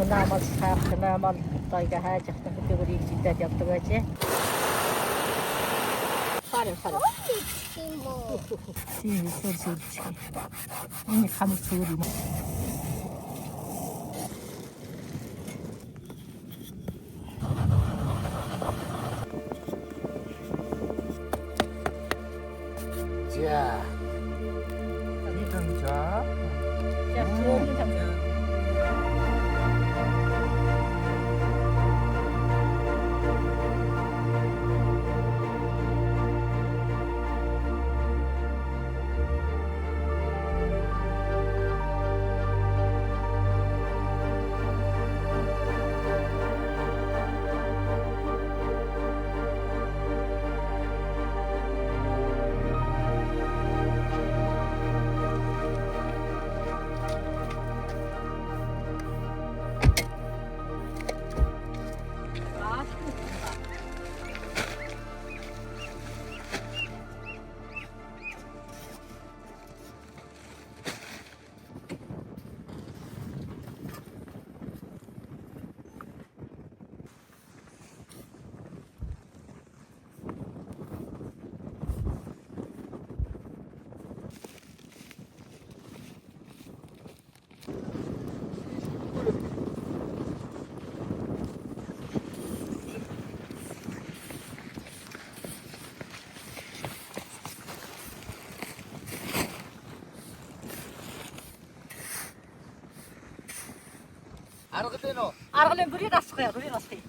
Unaamал saaqtamaamal toiga haajaqtan kutiguriig sidaad явдаг байж. Сарин. Тийм сүрсүрч. Энэ хамт сүр юм. 자, 이 정자. 자, 좋은 장. Argalen buraya nasıl koyar? Buraya nasıl koyar?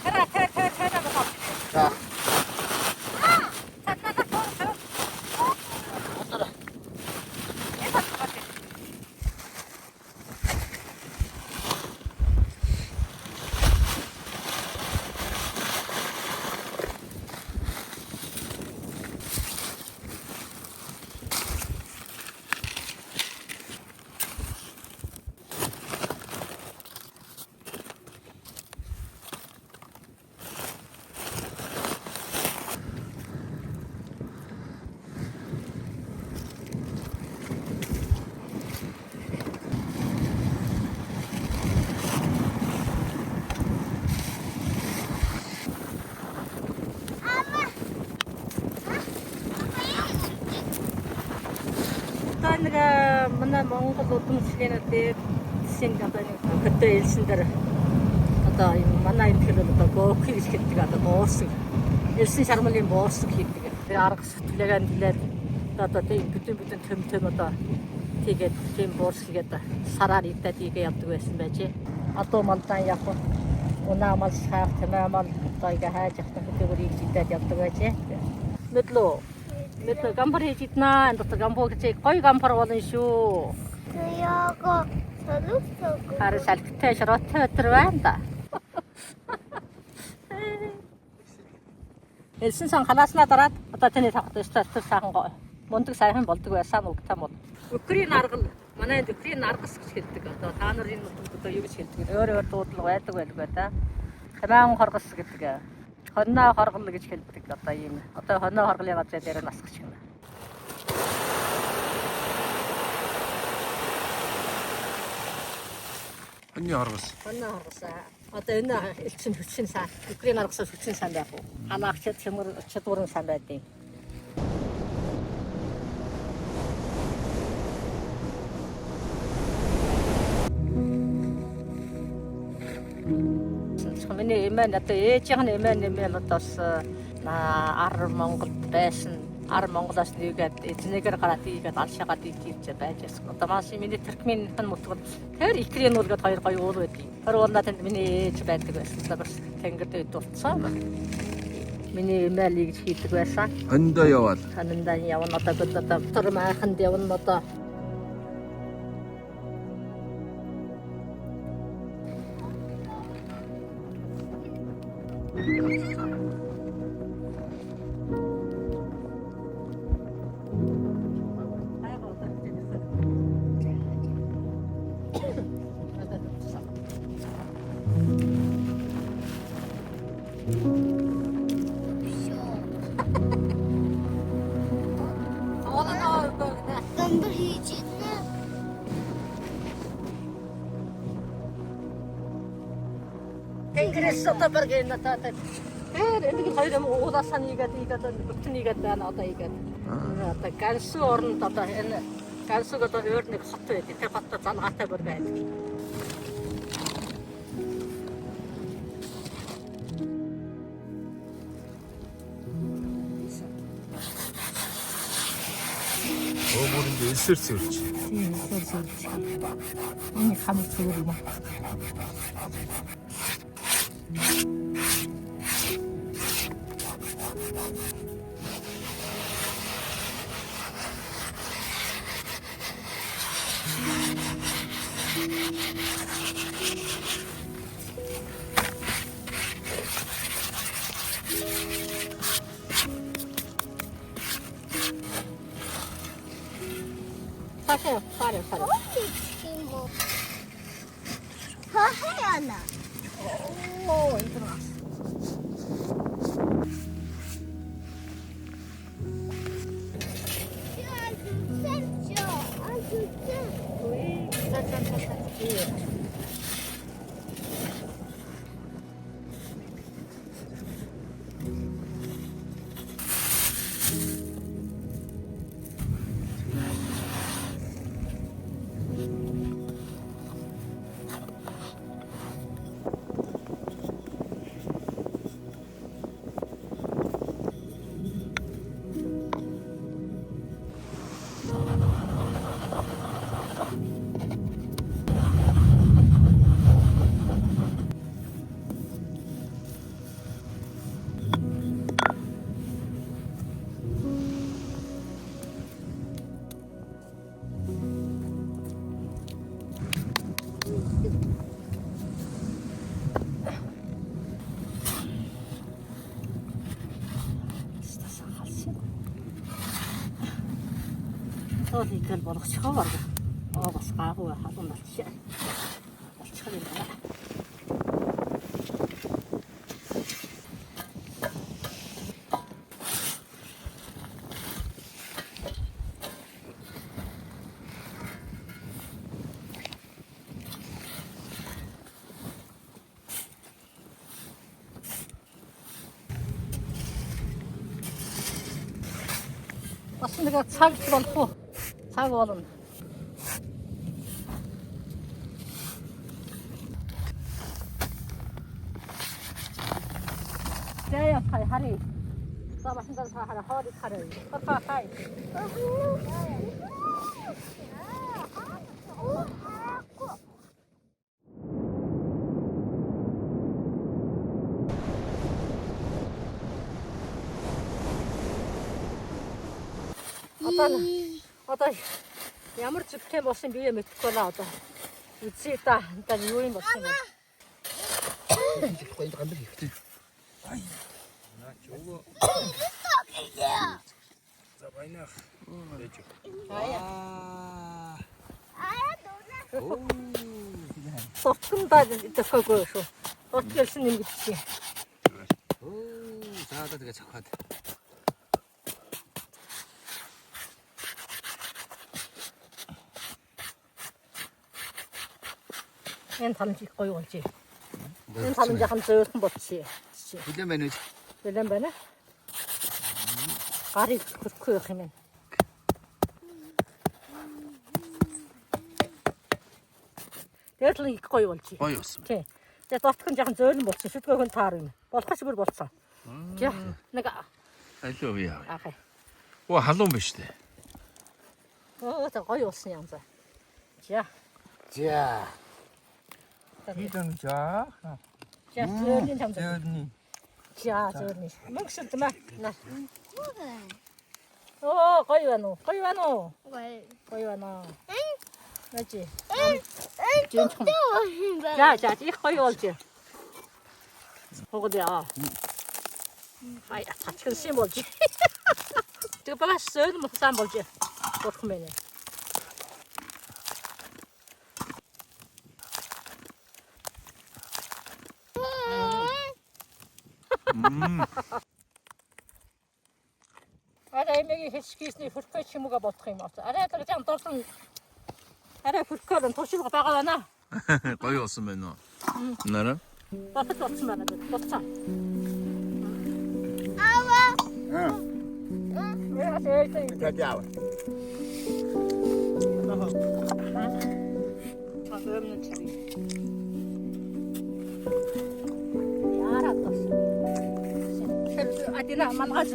Ter bakalım. 자, Таньга манай Монгол удамшлинуудыг жишээ одоо хөдөө элсэн дээр одоо энэ манай энэ хэл одоо гоохи гэж хэлдэг одоо боосг элсэн шармалын боосг хийдэг. Арга сэтгэлээгээ нэлээд одоо тийм бүтэн төм одоо тэгээд тийм боорс хийгээд сараар идээд ийгээ явдаг байсан байж. Одоо малдан яг унаамал saaqtamaamal toiga haajaqtan kutiguriig sidaad явдаг байж. Мэдлөө гамбар хийж иднаа. Энд одоо гамбар гэж гоё гамбар болно шүү. Яагаа салуусаа. Харин салхитай шороотой өтер байна да. Элсэн сан халааснаа дараад одоо тэний тавхад стартер сайхан гоё. Мундаг сайхан болдог байсан угтаа бол. Өкрийн аргал манай энд өкрийн аргас гэж хэлдэг. Одоо та нар энэ одоо юу гэж хэлдэг? Өөр дуудлага байдаг байлгүй та. Хамаан хоргос гэдэг. Хонноо хоргол гэж хэлдэг одоо ийм. Одоо хонноо хорголын газар дээр нас гэж юм. Хонноо хоргос. Хонноо хоргосаа. Одоо энэ элчин хүчин сан. Украин аргасаа хүчин сан байх уу? Хамаагчд чимэр чадварн сан байдیں۔ Миний эмээ одоо ээжийнх нь эмээ нэмэл одоос ар Монголд байсан. Ар Монголоос нэгээд эзнэгээр гараад ийгээд алшаагаад ийж байжсэн. Одоо маш миний Туркмен мутгад тэр Икрийн уулгаад хоёр гоё уул байдаг. Тэр уулнаа тэнд миний ээж байдаг байсан. Бас тэнгэрдээ дурдсан. Миний эмээ л ийж хийдэг байсан. Хондоо яваад. Ханандаа явна одоо тэр мааханд явна одоо. өндөр хийж идэнэ. Тэнгэрээс одоо баг энэ надад энэ хоёр юм уулаасаа нэгээд бүтэн нэгээд байна одоо ийгээд. Одоо ганшуу орнд одоо энэ ганшууг одоо өөр нэг хот байдаг. Тэр хотод залгаатай бүр байдаг. Өөрөнд элсэр цэвэрч. Тийм сөрсөрч. Энэ хамт зүгээр юм. Паре. Тийм үү. Хаяана. Оо, энэ нас. Одоо итэл болгочихоо баг. Бас гаагуу халуун болчихё. Болчихоо юм байна. Бас нэг цаг болох уу? Цаг болно. Яа, хари. Сабахнда сахара хоорыг хараа. Хай. Одоо ямар зүгтэй болсон бие мэдэхгүй байна одоо. Үзье та юу юм болсон бэ? Гоё гамбар ихтэй. Ай. На чого? За байнах. Дэжо. Оо. Сортондаа идэхгүй шүү. Сорт гэлсэн юм бичсэн. Оо, заадаа тэгээ цохоод. Энэ тамжиг гоё болж байна. Энэ тамжихан зөөлхөн болчихъя. Хүлэн байна уу? Бэлэн байна. Гарыг хөрөхгүй явах юм. Тэгээд л их гоё болж байна. Гоё болсон. Тий. Тэгээд дотхон жоохон зөөлөн болчихсон. Шүдгөөхөн таар юм. Болохоч бүр болцсон. Тий. Нэг Алуу яа. ахаа. Оо халуун биш үү? Оо та гоё болсон юм за. За. За. Хийдэн жаа. За зөөлний там. Зөөлний. За зөөлний. Мөнгөсөлт маа. На. Оо гоё байна уу? Гоё байна уу? Гоё байна. Наач. За их гоё болж байна. Хогдоо. Ай тачсан болж. Тэг багш зөөл мөхсөн болж. Болох юм байна. Одоо Эмээгийн хэлшгийсний хүрхэ чимүүгээ бодох юм аа. Арай л дорсон арай хүрхээр туршилга байгаа байна. Гоё болсон байна уу? Нараа? Батд болсон байна. Боцоо. Ава. Яа сэй. Тадява. Огромный чай. Яра тос. Адина мангаж.